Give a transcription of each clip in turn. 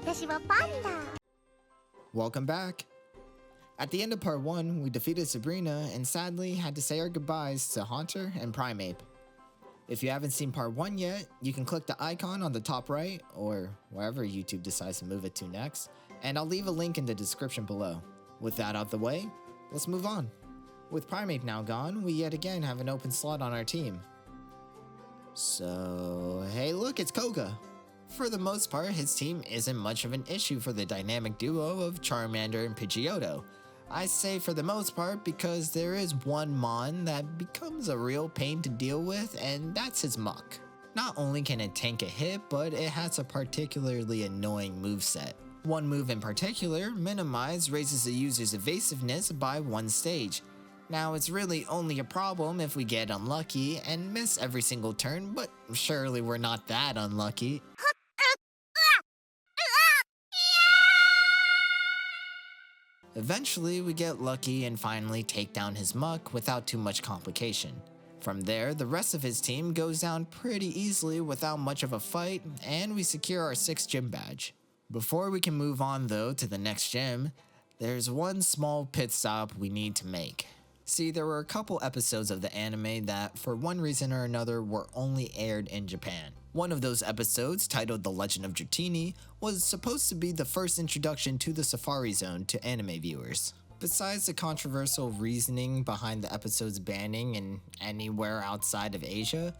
私はパンダ。 Welcome back! At the end of part 1, we defeated Sabrina and sadly had to say our goodbyes to Haunter and Primeape. If you haven't seen part 1 yet, you can click the icon on the top right, or wherever YouTube decides to move it to next, and I'll leave a link in the description below. With that out the way, let's move on. With Primeape now gone, we yet again have an open slot on our team. So, hey look, it's Koga! For the most part, his team isn't much of an issue for the dynamic duo of Charmander and Pidgeotto. I say for the most part because there is one Mon that becomes a real pain to deal with, and that's his Muck. Not only can it tank a hit, but it has a particularly annoying moveset. One move in particular, Minimize, raises the user's evasiveness by 1 stage. Now it's really only a problem if we get unlucky and miss every single turn, but surely we're not that unlucky. Eventually, we get lucky and finally take down his Muck without too much complication. From there, the rest of his team goes down pretty easily without much of a fight, and we secure our 6th gym badge. Before we can move on though to the next gym, there's one small pit stop we need to make. See, there were a couple episodes of the anime that, for one reason or another, were only aired in Japan. One of those episodes, titled The Legend of Dratini, was supposed to be the first introduction to the Safari Zone to anime viewers. Besides the controversial reasoning behind the episode's banning in anywhere outside of Asia,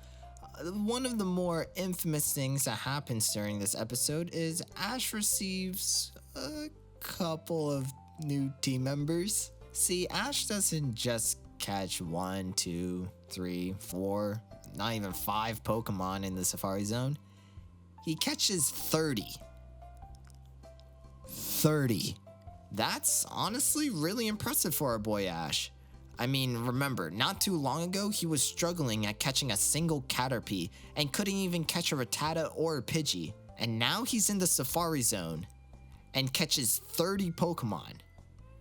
one of the more infamous things that happens during this episode is Ash receives a couple of new team members. See, Ash doesn't just catch 1, 2, 3, 4, not even 5 Pokemon in the Safari Zone. He catches 30. 30. That's honestly really impressive for our boy Ash. I mean, remember, not too long ago he was struggling at catching a single Caterpie and couldn't even catch a Rattata or a Pidgey. And now he's in the Safari Zone and catches 30 Pokemon.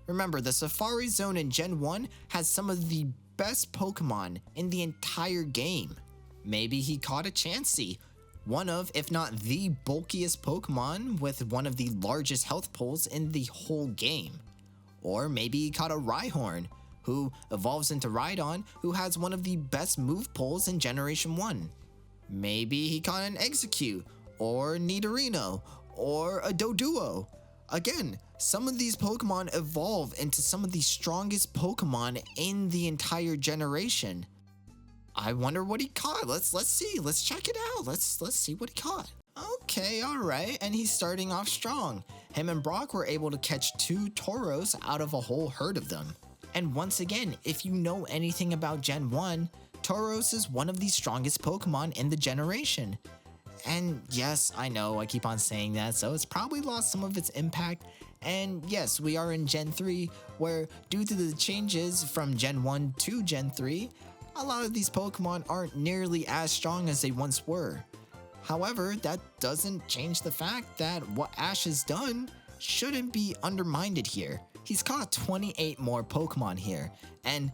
Remember, the Safari Zone in Gen 1 has some of the best Pokemon in the entire game. Maybe he caught a Chansey, one of, if not the bulkiest Pokemon with one of the largest health pools in the whole game. Or maybe he caught a Rhyhorn, who evolves into Rhydon, who has one of the best move pools in Generation 1. Maybe he caught an Execute, or Nidorino, or a Doduo. Again, some of these Pokemon evolve into some of the strongest Pokemon in the entire generation. I wonder what he caught. Let's see. Let's check it out. Let's see what he caught. Okay, alright, and he's starting off strong. Him and Brock were able to catch 2 Tauros out of a whole herd of them. And once again, if you know anything about Gen 1, Tauros is one of the strongest Pokemon in the generation. And yes, I know, I keep on saying that, so it's probably lost some of its impact. And yes, we are in Gen 3, where due to the changes from Gen 1 to Gen 3, a lot of these Pokemon aren't nearly as strong as they once were. However, that doesn't change the fact that what Ash has done shouldn't be undermined here. He's caught 28 more Pokemon here, and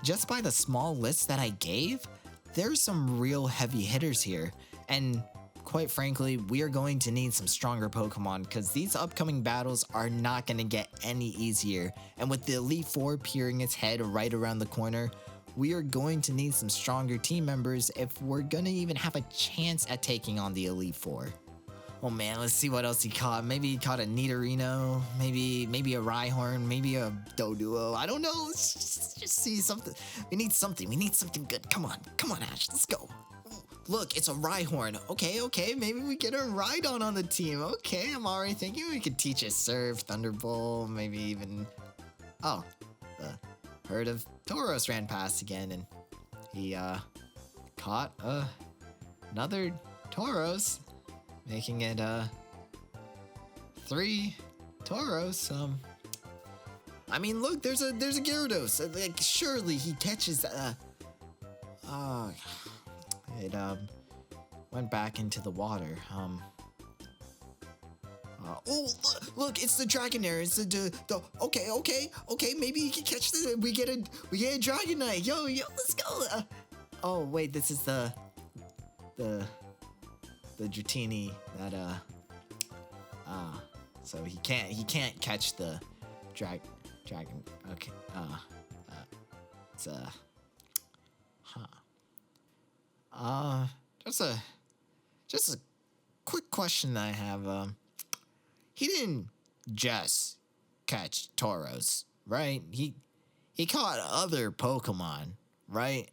just by the small list that I gave, there's some real heavy hitters here, and quite frankly, we are going to need some stronger Pokemon because these upcoming battles are not going to get any easier, and with the Elite Four peering its head right around the corner, we are going to need some stronger team members if we're going to even have a chance at taking on the Elite Four. Oh man, let's see what else he caught. Maybe he caught a Nidorino, maybe a Rhyhorn, maybe a Doduo. I don't know. Let's just see something. We need something good. Come on, Ash, let's go. Look, it's a Rhyhorn. Okay, maybe we get a Rhydon on the team. Okay, I'm already thinking we could teach it Surf, Thunderbolt, maybe even... Oh, the herd of Tauros ran past again, and he caught another Tauros, making it 3 Tauros. I mean, look, there's a Gyarados. Like, surely he catches it went back into the water. Oh, look, it's the Dragonair. It's the okay, maybe he can catch this. We get a Dragonite. Yo, let's go. Oh, wait, this is the Dratini that So he can't catch the dragon. Okay. It's huh. Just a quick question that I have. He didn't just catch Tauros, right? He caught other Pokemon, right?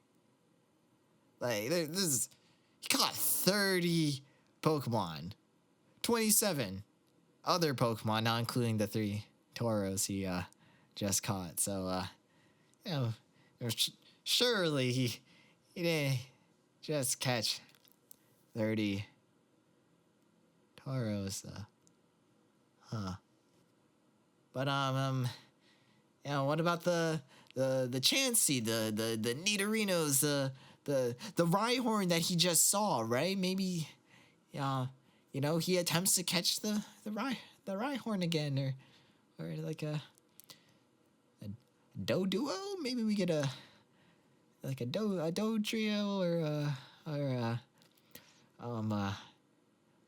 Like he caught 30 Pokemon, 27 other Pokemon, not including the 3 Tauros he just caught. So you know, surely he didn't just catch 30 Tauros. But what about the Chansey, the Nidorinos, the Rhyhorn that he just saw, right? Maybe, he attempts to catch the Rhyhorn again, or like a Doduo. Maybe we get a Dodrio or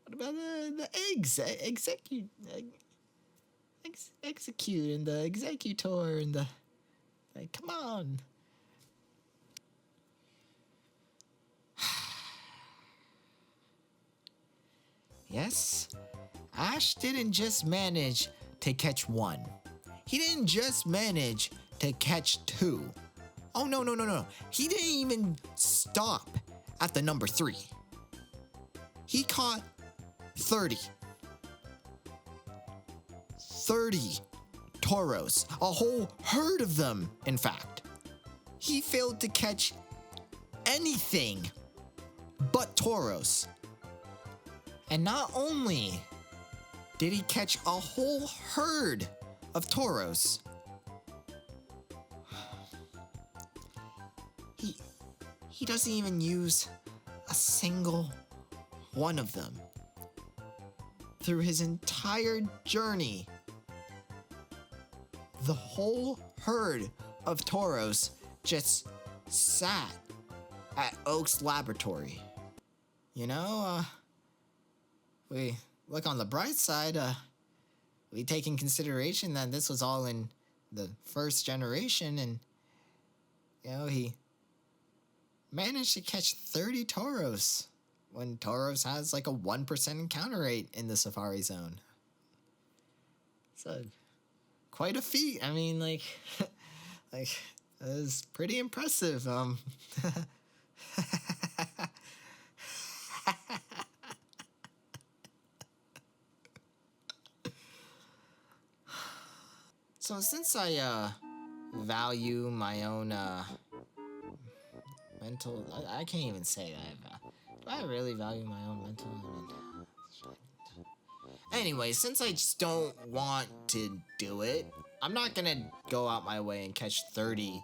what about the eggs? Execute and the Executor and the come on. Yes, Ash didn't just manage to catch 1. He didn't just manage to catch 2. Oh, no. He didn't even stop at the number 3. He caught 30 Tauros, a whole herd of them, in fact. He failed to catch anything but Tauros. And not only did he catch a whole herd of Tauros, he doesn't even use a single one of them. Through his entire journey, the whole herd of Tauros just sat at Oak's laboratory. We look on the bright side, we take in consideration that this was all in the first generation, and, he managed to catch 30 Tauros when Tauros has like a 1% encounter rate in the Safari Zone. So, quite a feat. I mean, like, it was pretty impressive. So since I value my own mental, I can't even say that. Do I really value my own mental? Anyway, since I just don't want to do it, I'm not gonna go out my way and catch 30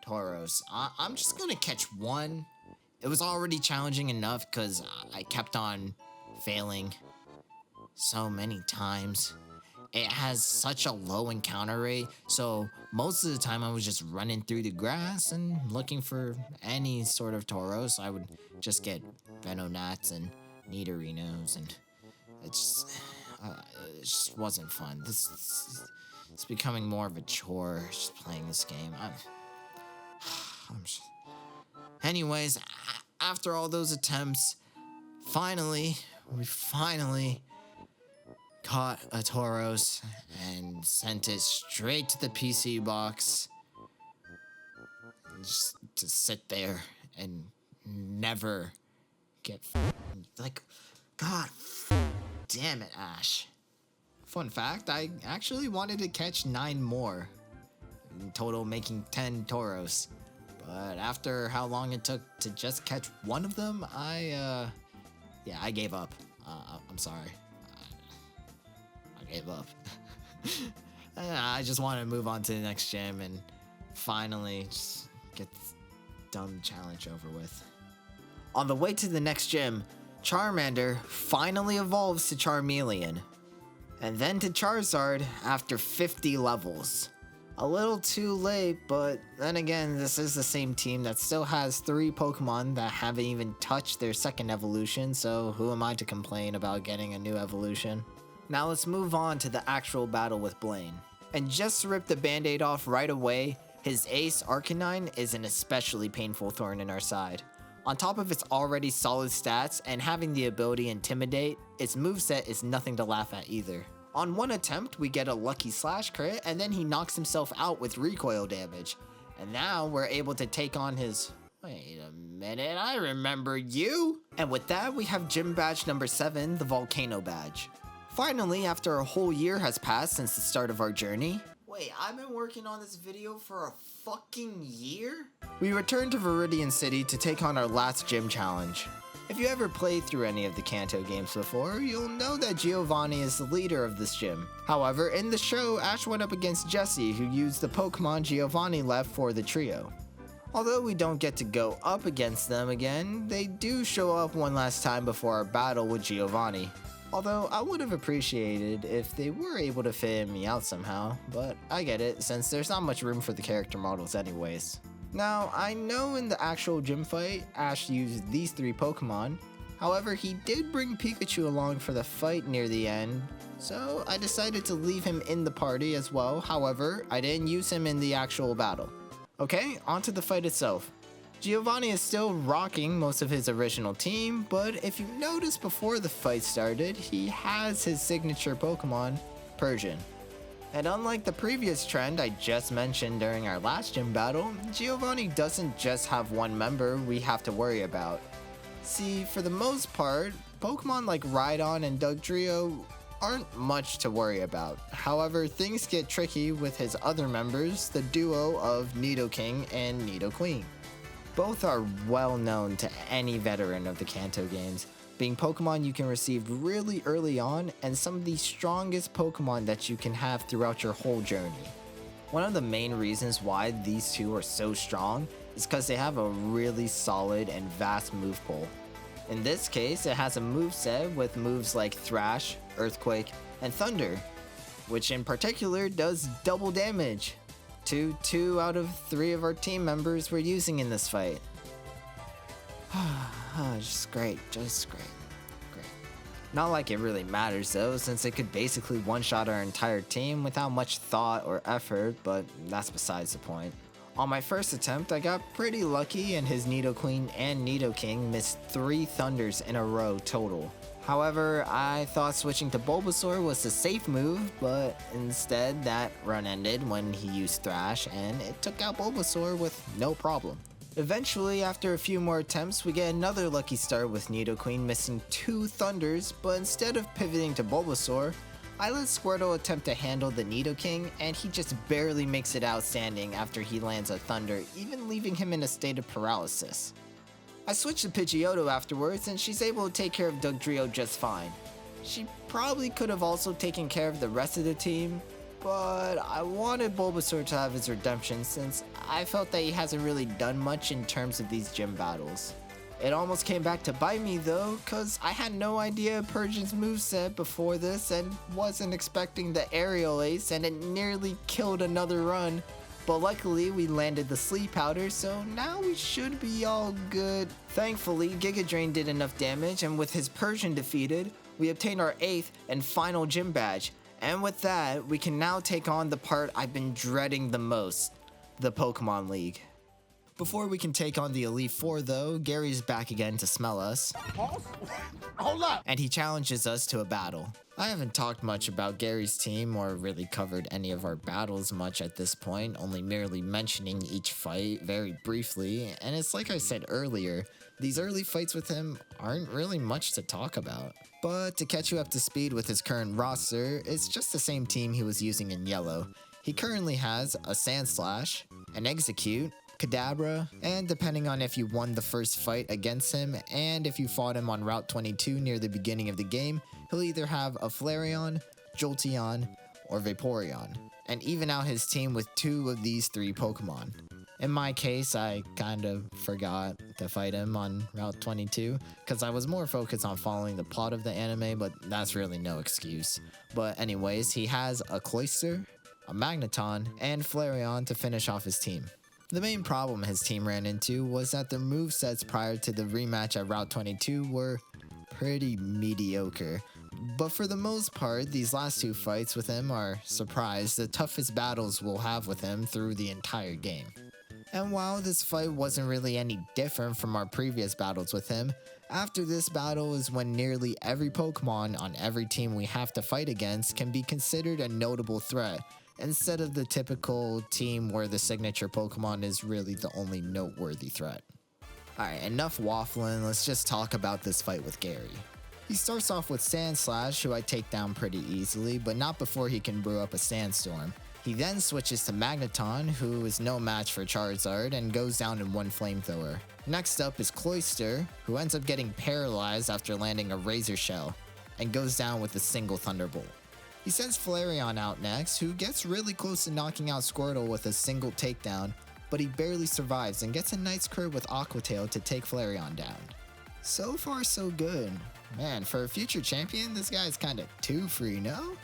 Tauros. I'm just gonna catch 1. It was already challenging enough because I kept on failing so many times. It has such a low encounter rate, so most of the time I was just running through the grass and looking for any sort of Tauros. I would just get Venonats and Nidorinos, and it just wasn't fun. It's becoming more of a chore just playing this game. Anyways, after all those attempts, we finally caught a Tauros and sent it straight to the PC box, just to sit there and never get God damn it, Ash. Fun fact, I actually wanted to catch 9 more, in total making 10 Tauros. But after how long it took to just catch 1 of them, I gave up. I'm sorry. I gave up. I just want to move on to the next gym and finally just get this dumb challenge over with. On the way to the next gym, Charmander finally evolves to Charmeleon, and then to Charizard after 50 levels. A little too late, but then again, this is the same team that still has 3 Pokemon that haven't even touched their second evolution, so who am I to complain about getting a new evolution? Now let's move on to the actual battle with Blaine. And just to rip the band-aid off right away, his ace Arcanine is an especially painful thorn in our side. On top of its already solid stats and having the ability Intimidate, its moveset is nothing to laugh at either. On one attempt, we get a lucky slash crit, and then he knocks himself out with recoil damage. And now we're able to take on his... Wait a minute, I remember you! And with that, we have gym badge number 7, the Volcano badge. Finally, after a whole year has passed since the start of our journey... Wait, I've been working on this video for a fucking year? We return to Viridian City to take on our last gym challenge. If you ever played through any of the Kanto games before, you'll know that Giovanni is the leader of this gym. However, in the show, Ash went up against Jessie, who used the Pokemon Giovanni left for the trio. Although we don't get to go up against them again, they do show up one last time before our battle with Giovanni. Although I would have appreciated if they were able to fit me out somehow, but I get it since there's not much room for the character models anyways. Now, I know in the actual gym fight, Ash used these 3 Pokemon, however he did bring Pikachu along for the fight near the end, so I decided to leave him in the party as well. However, I didn't use him in the actual battle. Okay, onto the fight itself. Giovanni is still rocking most of his original team, but if you noticed before the fight started, he has his signature Pokemon, Persian. And unlike the previous trend I just mentioned during our last gym battle, Giovanni doesn't just have one member we have to worry about. See, for the most part, Pokemon like Rhydon and Dugtrio aren't much to worry about. However, things get tricky with his other members, the duo of Nidoking and Nidoqueen. Both are well known to any veteran of the Kanto games, being Pokemon you can receive really early on and some of the strongest Pokemon that you can have throughout your whole journey. One of the main reasons why these two are so strong is because they have a really solid and vast move pool. In this case, it has a moveset with moves like Thrash, Earthquake, and Thunder, which in particular does double damage to 2 out of 3 of our team members we're using in this fight. Just great. Not like it really matters though, since it could basically one-shot our entire team without much thought or effort, but that's besides the point. On my first attempt, I got pretty lucky and his Nidoqueen and Nidoking missed 3 Thunders in a row total. However, I thought switching to Bulbasaur was the safe move, but instead that run ended when he used Thrash and it took out Bulbasaur with no problem. Eventually, after a few more attempts, we get another lucky start with Nidoqueen missing 2 Thunders, but instead of pivoting to Bulbasaur, I let Squirtle attempt to handle the Nidoking, and he just barely makes it out standing after he lands a Thunder, even leaving him in a state of paralysis. I switch to Pidgeotto afterwards, and she's able to take care of Dugtrio just fine. She probably could have also taken care of the rest of the team, but I wanted Bulbasaur to have his redemption since I felt that he hasn't really done much in terms of these gym battles. It almost came back to bite me though, cause I had no idea Persian's moveset before this and wasn't expecting the aerial ace, and it nearly killed another run. But luckily we landed the sleep powder, so now we should be all good. Thankfully, Giga Drain did enough damage, and with his Persian defeated, we obtained our 8th and final gym badge. And with that, we can now take on the part I've been dreading the most, the Pokemon League. Before we can take on the Elite Four though, Gary's back again to smell us. Hold up! And he challenges us to a battle. I haven't talked much about Gary's team or really covered any of our battles much at this point, only merely mentioning each fight very briefly, and it's like I said earlier, these early fights with him aren't really much to talk about. But to catch you up to speed with his current roster, it's just the same team he was using in Yellow. He currently has a Sandslash, an Execute, Kadabra, and depending on if you won the first fight against him and if you fought him on Route 22 near the beginning of the game, he'll either have a Flareon, Jolteon, or Vaporeon, and even out his team with 2 of these 3 Pokemon. In my case, I kind of forgot to fight him on Route 22 because I was more focused on following the plot of the anime, but that's really no excuse. But anyways, he has a Cloyster, a Magneton, and Flareon to finish off his team. The main problem his team ran into was that their movesets prior to the rematch at Route 22 were pretty mediocre, But for the most part, these last two fights with him are, surprise, the toughest battles we'll have with him through the entire game. And while this fight wasn't really any different from our previous battles with him, after this battle is when nearly every Pokemon on every team we have to fight against can be considered a notable threat, instead of the typical team where the signature Pokemon is really the only noteworthy threat. Alright, enough waffling, let's just talk about this fight with Gary. He starts off with Sandslash, who I take down pretty easily, but not before he can brew up a Sandstorm. He then switches to Magneton, who is no match for Charizard, and goes down in one Flamethrower. Next up is Cloyster, who ends up getting paralyzed after landing a Razor Shell, and goes down with a single Thunderbolt. He sends Flareon out next, who gets really close to knocking out Squirtle with a single takedown, but he barely survives and gets a nice curve with Aqua Tail to take Flareon down. So far so good. Man, for a future champion, this guy's kinda too free, no?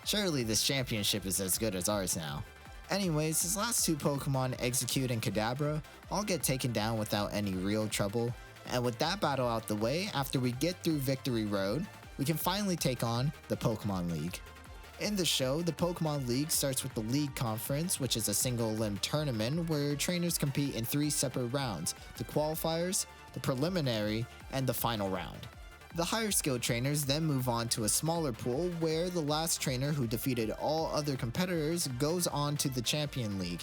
Surely this championship is as good as ours now. Anyways, his last two Pokemon, Execute and Kadabra, all get taken down without any real trouble, and with that battle out the way, after we get through Victory Road, we can finally take on the Pokemon League. In the show, the Pokemon League starts with the League Conference, which is a single-limb tournament where trainers compete in 3 separate rounds: the qualifiers, the preliminary, and the final round. The higher skilled trainers then move on to a smaller pool where the last trainer who defeated all other competitors goes on to the Champion League,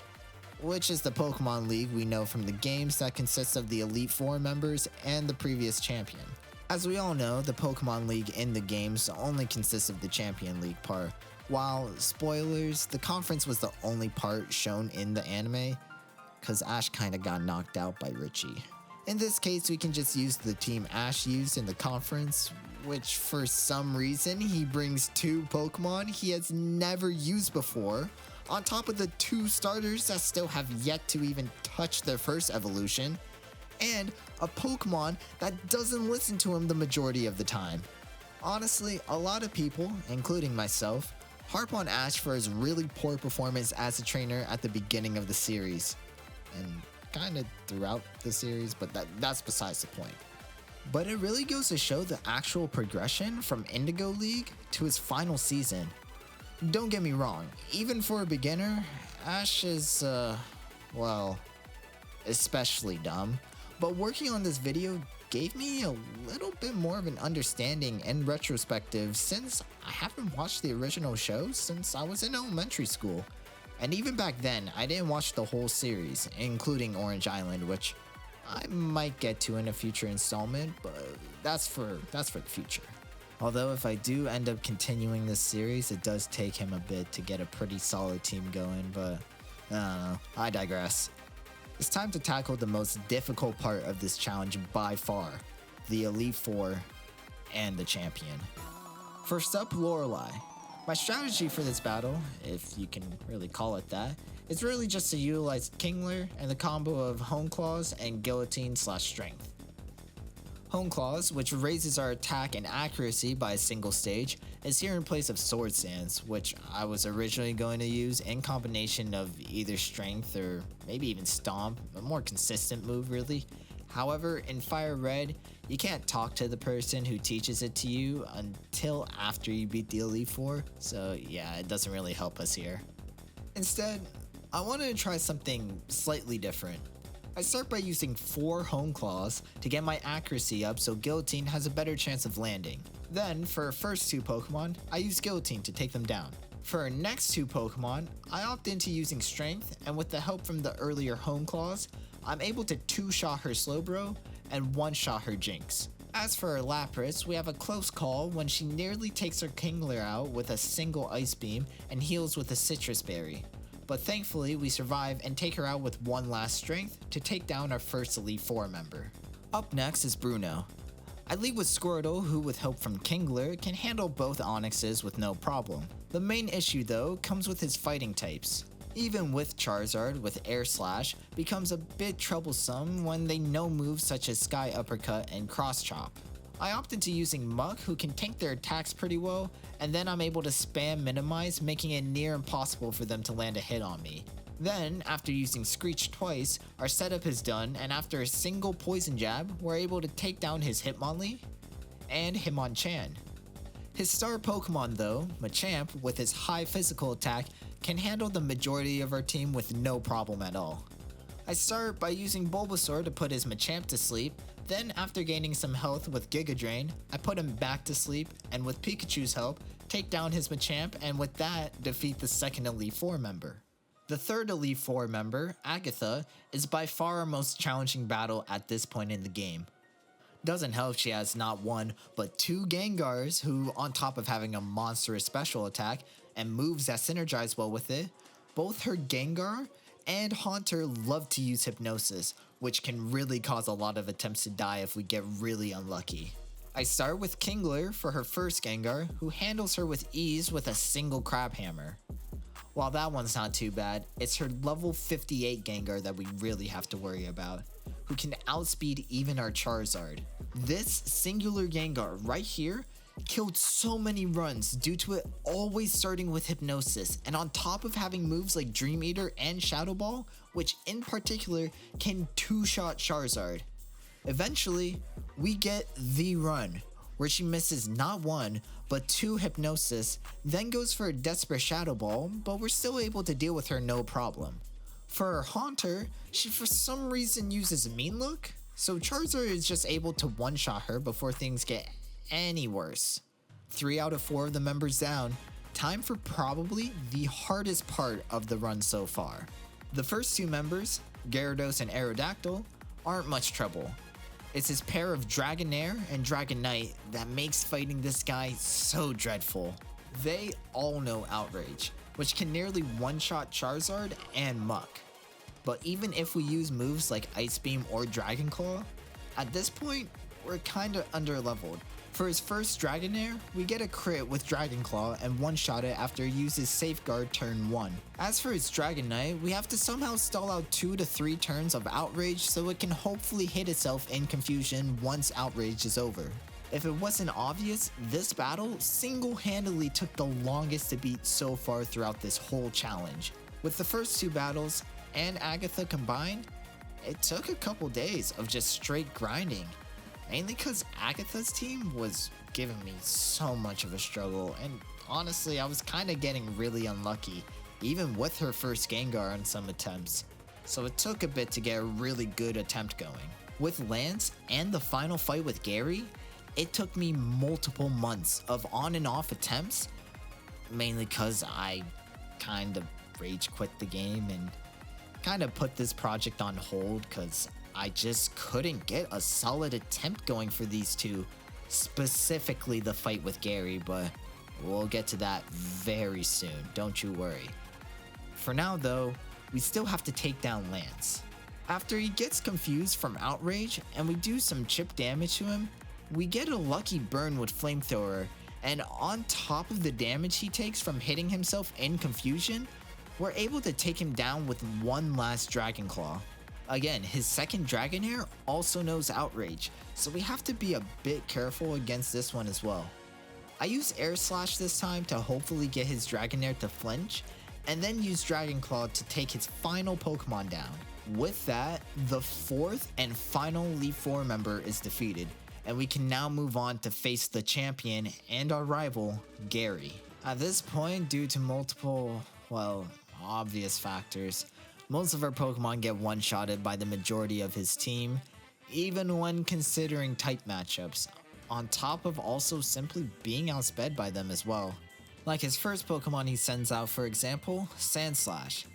which is the Pokemon League we know from the games that consists of the Elite Four members and the previous champion. As we all know, the Pokemon League in the games only consists of the Champion League part, while, spoilers, the conference was the only part shown in the anime, cause Ash kinda got knocked out by Richie. In this case, we can just use the team Ash used in the conference, which for some reason he brings 2 Pokemon he has never used before, on top of the 2 starters that still have yet to even touch their first evolution, and a Pokemon that doesn't listen to him the majority of the time. Honestly, a lot of people, including myself, harp on Ash for his really poor performance as a trainer at the beginning of the series, and kind of throughout the series, but that's besides the point. But it really goes to show the actual progression from Indigo League to his final season. Don't get me wrong, even for a beginner, Ash is, well, especially dumb. But working on this video gave me a little bit more of an understanding and retrospective, since I haven't watched the original show since I was in elementary school. And even back then, I didn't watch the whole series, including Orange Island, which I might get to in a future installment, but that's for the future. Although if I do end up continuing this series, it does take him a bit to get a pretty solid team going, but I don't know, I digress. It's time to tackle the most difficult part of this challenge by far, the Elite Four and the champion. First up, Lorelei. My strategy for this battle, if you can really call it that, is really just to utilize Kingler and the combo of Hone Claws and Guillotine/Strength. Hone Claws, which raises our attack and accuracy by a single stage, is here in place of Sword Stance, which I was originally going to use in combination of either Strength or maybe even Stomp, a more consistent move really. However, in Fire Red, you can't talk to the person who teaches it to you until after you beat the Elite Four, so yeah, it doesn't really help us here. Instead, I wanted to try something slightly different. I start by using 4 Hone Claws to get my accuracy up so Guillotine has a better chance of landing. Then, for our first 2 Pokemon, I use Guillotine to take them down. For our next 2 Pokemon, I opt into using Strength, and with the help from the earlier Hone Claws, I'm able to 2-shot her Slowbro and 1-shot her Jinx. As for her Lapras, we have a close call when she nearly takes her Kingler out with a single Ice Beam and heals with a Citrus Berry. But thankfully, we survive and take her out with 1 last Strength to take down our first Elite Four member. Up next is Bruno. I lead with Squirtle, who with help from Kingler can handle both Onixes with no problem. The main issue though comes with his fighting types. Even with Charizard with Air Slash becomes a bit troublesome when they know moves such as Sky Uppercut and Cross Chop. I opt into using Muck, who can tank their attacks pretty well, and then I'm able to spam Minimize, making it near impossible for them to land a hit on me. Then, after using Screech twice, our setup is done, and after a single Poison Jab, we're able to take down his Hitmonlee and Hitmonchan. His star Pokemon though, Machamp, with his high physical attack, can handle the majority of our team with no problem at all. I start by using Bulbasaur to put his Machamp to sleep, then after gaining some health with Giga Drain, I put him back to sleep and with Pikachu's help, take down his Machamp and with that, defeat the second Elite Four member. The third Elite Four member, Agatha, is by far our most challenging battle at this point in the game. Doesn't help she has not one, but two Gengars who, on top of having a monstrous special attack and moves that synergize well with it, both her Gengar and Haunter love to use Hypnosis, which can really cause a lot of attempts to die if we get really unlucky. I start with Kingler for her first Gengar, who handles her with ease with a single Crab Hammer. While that one's not too bad, it's her level 58 Gengar that we really have to worry about, who can outspeed even our Charizard. This singular Gengar right here killed so many runs due to it always starting with Hypnosis, and on top of having moves like Dream Eater and Shadow Ball, which in particular can two-shot Charizard. Eventually, we get the run, where she misses not one, but two Hypnosis, then goes for a desperate Shadow Ball, but we're still able to deal with her no problem. For her Haunter, she for some reason uses Mean Look, so Charizard is just able to one-shot her before things get any worse. 3 out of 4 of the members down, time for probably the hardest part of the run so far. The first two members, Gyarados and Aerodactyl, aren't much trouble. It's his pair of Dragonair and Dragonite that makes fighting this guy so dreadful. They all know Outrage, which can nearly one-shot Charizard and Muck. But even if we use moves like Ice Beam or Dragon Claw, at this point, we're kinda underleveled. For his first Dragonair, we get a crit with Dragon Claw and one-shot it after he uses Safeguard turn 1. As for his Dragonite, we have to somehow stall out 2 to 3 turns of Outrage so it can hopefully hit itself in confusion once Outrage is over. If it wasn't obvious, this battle single-handedly took the longest to beat so far throughout this whole challenge. With the first two battles and Agatha combined, it took a couple days of just straight grinding. Mainly because Agatha's team was giving me so much of a struggle, and honestly I was kinda getting really unlucky, even with her first Gengar on some attempts. So it took a bit to get a really good attempt going. With Lance and the final fight with Gary, it took me multiple months of on and off attempts, mainly because I kind of rage quit the game and kind of put this project on hold because I just couldn't get a solid attempt going for these two, specifically the fight with Gary, but we'll get to that very soon, don't you worry. For now though, we still have to take down Lance. After he gets confused from Outrage and we do some chip damage to him, we get a lucky burn with Flamethrower, and on top of the damage he takes from hitting himself in confusion, we're able to take him down with one last Dragon Claw. Again, his second Dragonair also knows Outrage, so we have to be a bit careful against this one as well. I use Air Slash this time to hopefully get his Dragonair to flinch, and then use Dragon Claw to take his final Pokemon down. With that, the fourth and final Elite Four member is defeated, and we can now move on to face the champion and our rival, Gary. At this point, due to multiple, obvious factors, most of our Pokemon get one-shotted by the majority of his team, even when considering type matchups, on top of also simply being outsped by them as well. Like his first Pokemon he sends out, for example, Sandslash.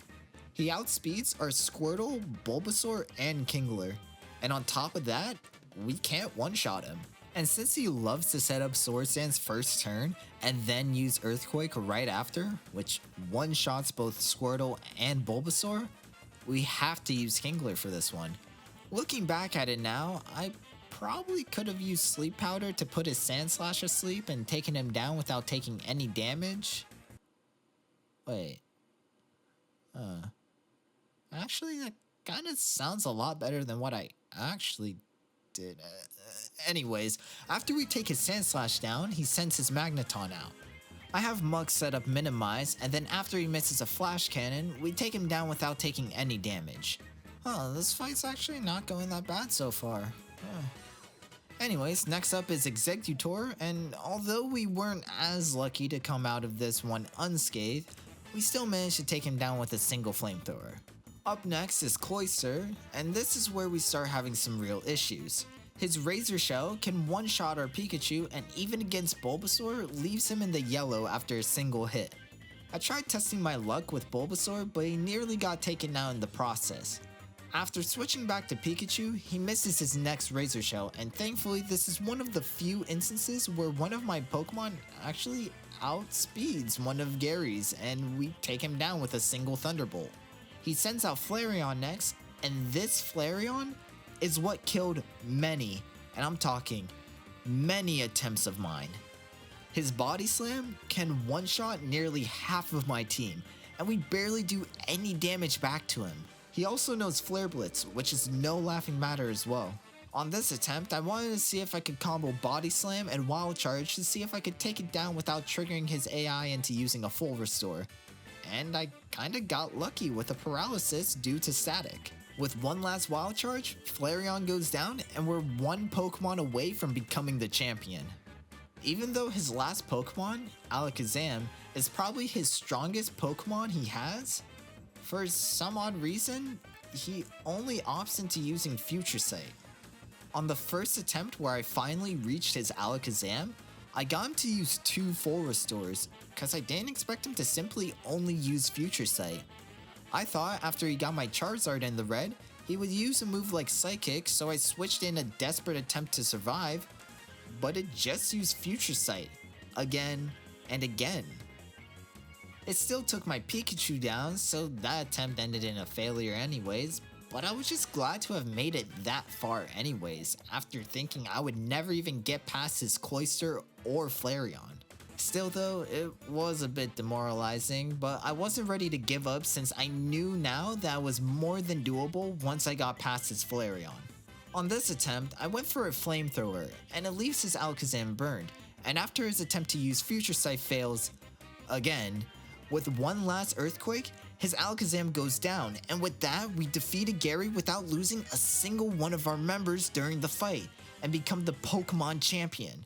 He outspeeds our Squirtle, Bulbasaur, and Kingler, and on top of that, we can't one-shot him. And since he loves to set up Swords Dance first turn and then use Earthquake right after, which one-shots both Squirtle and Bulbasaur, we have to use Kingler for this one. Looking back at it now, I probably could have used Sleep Powder to put his Sandslash asleep and taken him down without taking any damage. Wait. Actually, that kind of sounds a lot better than what I actually did. Anyways, after we take his Sandslash down, he sends his Magneton out. I have Mug set up Minimize, and then after he misses a Flash Cannon, we take him down without taking any damage. This fight's actually not going that bad so far. Anyways, next up is Executor, and although we weren't as lucky to come out of this one unscathed, we still managed to take him down with a single flamethrower. Up next is Cloyster, and this is where we start having some real issues. His Razor Shell can one-shot our Pikachu, and even against Bulbasaur, leaves him in the yellow after a single hit. I tried testing my luck with Bulbasaur, but he nearly got taken out in the process. After switching back to Pikachu, he misses his next Razor Shell, and thankfully this is one of the few instances where one of my Pokemon actually outspeeds one of Gary's, and we take him down with a single Thunderbolt. He sends out Flareon next, and this Flareon is what killed many, and I'm talking many attempts of mine. His Body Slam can one-shot nearly half of my team, and we barely do any damage back to him. He also knows Flare Blitz, which is no laughing matter as well. On this attempt, I wanted to see if I could combo Body Slam and Wild Charge to see if I could take it down without triggering his AI into using a full restore. And I kinda got lucky with a paralysis due to static. With one last Wild Charge, Flareon goes down and we're one Pokemon away from becoming the champion. Even though his last Pokemon, Alakazam, is probably his strongest Pokemon he has, for some odd reason, he only opts into using Future Sight. On the first attempt where I finally reached his Alakazam, I got him to use 2 full restores, cause I didn't expect him to simply only use Future Sight. I thought after he got my Charizard in the red, he would use a move like Psychic, so I switched in a desperate attempt to survive, but it just used Future Sight, again and again. It still took my Pikachu down, so that attempt ended in a failure anyways, but I was just glad to have made it that far anyways, after thinking I would never even get past his Cloyster or Flareon. Still though, it was a bit demoralizing, but I wasn't ready to give up since I knew now that it was more than doable once I got past his Flareon. On this attempt, I went for a flamethrower, and it leaves his Alakazam burned, and after his attempt to use Future Sight fails, again, with one last Earthquake, his Alakazam goes down, and with that, we defeated Gary without losing a single one of our members during the fight, and become the Pokemon champion.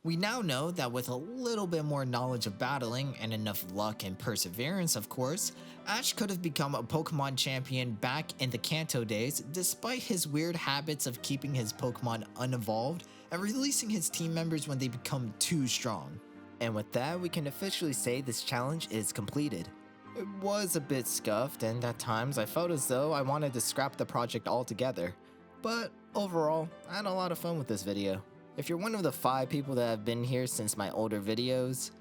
We now know that with a little bit more knowledge of battling, and enough luck and perseverance of course, Ash could have become a Pokemon champion back in the Kanto days despite his weird habits of keeping his Pokemon unevolved and releasing his team members when they become too strong. And with that, we can officially say this challenge is completed. It was a bit scuffed, and at times I felt as though I wanted to scrap the project altogether. But overall, I had a lot of fun with this video. If you're one of the 5 people that have been here since my older videos,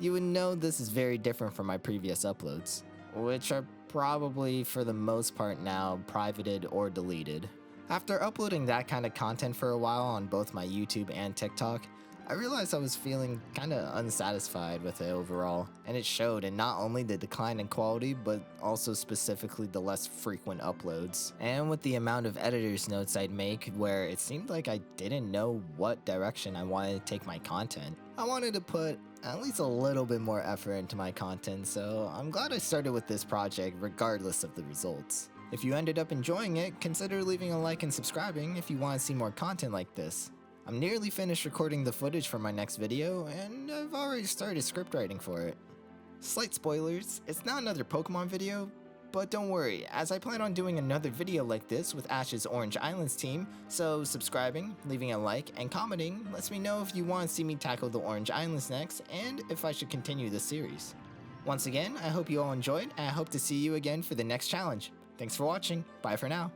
you would know this is very different from my previous uploads, which are probably for the most part now privated or deleted. After uploading that kind of content for a while on both my YouTube and TikTok, I realized I was feeling kinda unsatisfied with it overall, and it showed in not only the decline in quality, but also specifically the less frequent uploads. And with the amount of editor's notes I'd make where it seemed like I didn't know what direction I wanted to take my content. I wanted to put at least a little bit more effort into my content, so I'm glad I started with this project regardless of the results. If you ended up enjoying it, consider leaving a like and subscribing if you want to see more content like this. I'm nearly finished recording the footage for my next video, and I've already started script writing for it. Slight spoilers, it's not another Pokemon video, but don't worry, as I plan on doing another video like this with Ash's Orange Islands team, so subscribing, leaving a like, and commenting lets me know if you want to see me tackle the Orange Islands next, and if I should continue this series. Once again, I hope you all enjoyed, and I hope to see you again for the next challenge. Thanks for watching, bye for now.